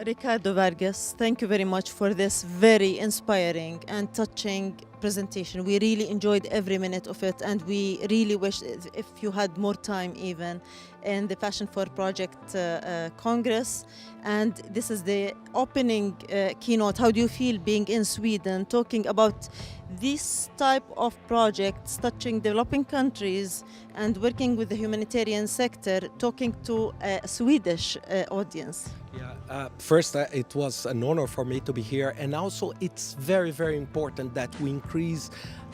Ricardo Vargas, thank you very much for this very inspiring and touching presentation. We really enjoyed every minute of it, and we really wish if you had more time even in the Passion for Project Congress. And this is the opening keynote. How do you feel being in Sweden, talking about this type of projects touching developing countries and working with the humanitarian sector, talking to a Swedish audience? Yeah, first, it was an honor for me to be here, and also it's very, very important that we increase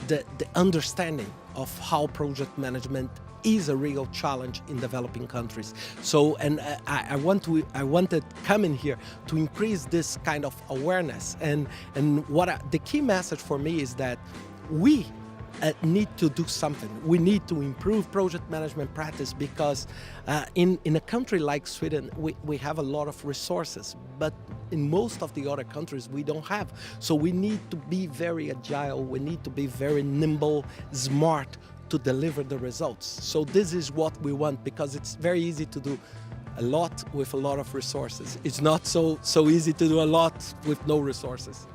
the understanding of how project management is a real challenge in developing countries. So, and I wanted coming here to increase this kind of awareness. And the key message for me is that we need to do something. We need to improve project management practice because in a country like Sweden, we have a lot of resources, but in most of the other countries we don't have. So we need to be very agile, we need to be very nimble, smart to deliver the results. So this is what we want, because it's very easy to do a lot with a lot of resources. It's not so easy to do a lot with no resources.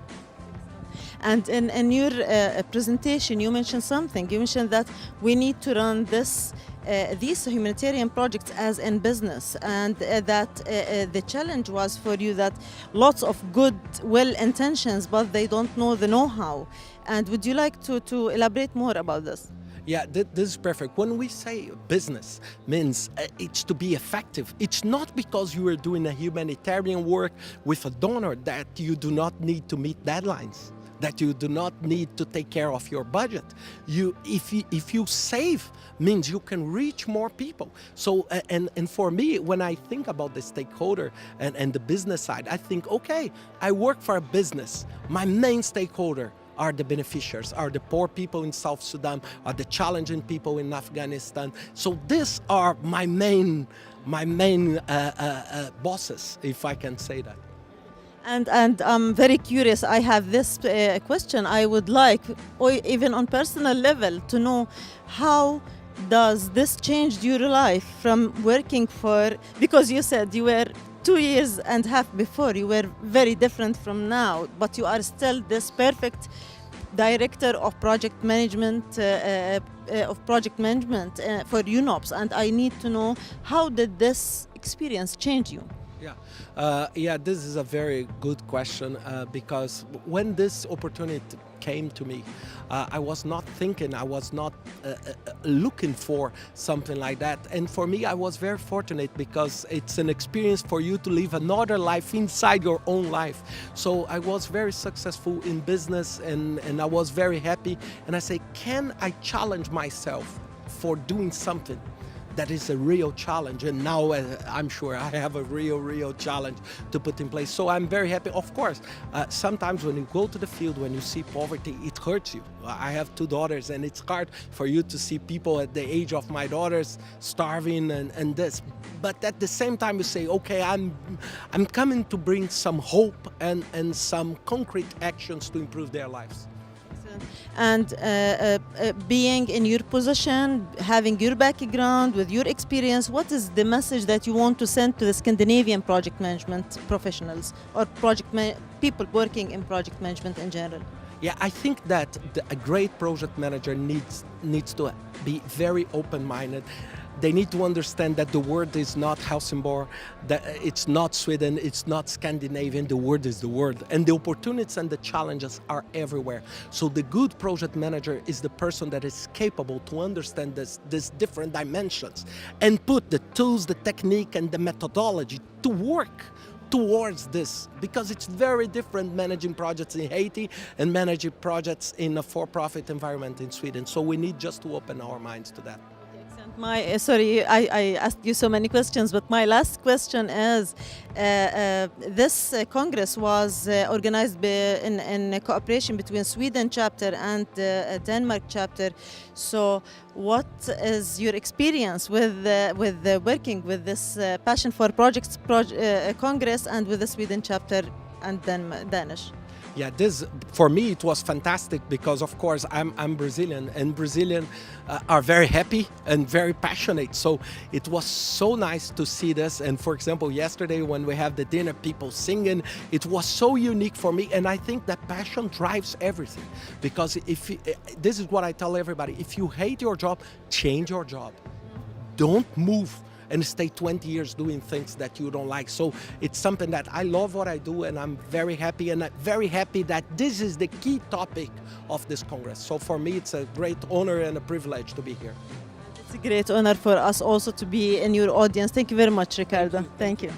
And in your presentation, you mentioned something. You mentioned that we need to run these humanitarian projects as in business, and that the challenge was for you that lots of good, well intentions, but they don't know the know-how. And would you like to elaborate more about this? Yeah, this is perfect. When we say business means it's to be effective, it's not because you are doing a humanitarian work with a donor that you do not need to meet deadlines, that you do not need to take care of your budget. If you save, means you can reach more people. So, and for me, when I think about the stakeholder and the business side, I think, okay, I work for a business. My main stakeholder are the beneficiaries, are the poor people in South Sudan, are the challenging people in Afghanistan. So these are my main bosses, if I can say that. And I'm very curious. I have this question. I would like, or even on personal level, to know how does this change your life from working for, because you said you were 2.5 years before, you were very different from now, but you are still this perfect director of project management for UNOPS, and I need to know, how did this experience change you? Yeah, this is a very good question because when this opportunity came to me, I was not thinking, I was not looking for something like that. And for me, I was very fortunate because it's an experience for you to live another life inside your own life. So I was very successful in business and I was very happy. And I say, can I challenge myself for doing something that is a real challenge? And now I'm sure I have a real challenge to put in place. So I'm very happy. Of course, sometimes when you go to the field, when you see poverty, it hurts you. I have 2 daughters, and it's hard for you to see people at the age of my daughters starving and this. But at the same time, you say, okay, I'm coming to bring some hope and some concrete actions to improve their lives. And being in your position, having your background, with your experience, what is the message that you want to send to the Scandinavian project management professionals or people working in project management in general? Yeah, I think that a great project manager needs to be very open-minded. They need to understand that the world is not Helsingborg, that it's not Sweden, it's not Scandinavian, the world is the world. And the opportunities and the challenges are everywhere. So the good project manager is the person that is capable to understand these different dimensions and put the tools, the technique, and the methodology to work towards this, because it's very different managing projects in Haiti and managing projects in a for-profit environment in Sweden. So we need just to open our minds to that. Sorry, I asked you so many questions, but my last question is, this Congress was organized in cooperation between Sweden chapter and Denmark chapter. So what is your experience with working with this Passion for Projects Congress and with the Sweden chapter and Danish? Yeah, this for me it was fantastic because of course I'm Brazilian, and Brazilian are very happy and very passionate. So it was so nice to see this. And for example, yesterday when we have the dinner, people singing, it was so unique for me. And I think that passion drives everything. Because this is what I tell everybody: if you hate your job, change your job. Don't move and stay 20 years doing things that you don't like. So it's something that I love what I do, and I'm very happy, and I'm very happy that this is the key topic of this Congress. So for me, it's a great honor and a privilege to be here. It's a great honor for us also to be in your audience. Thank you very much, Ricardo. Thank you.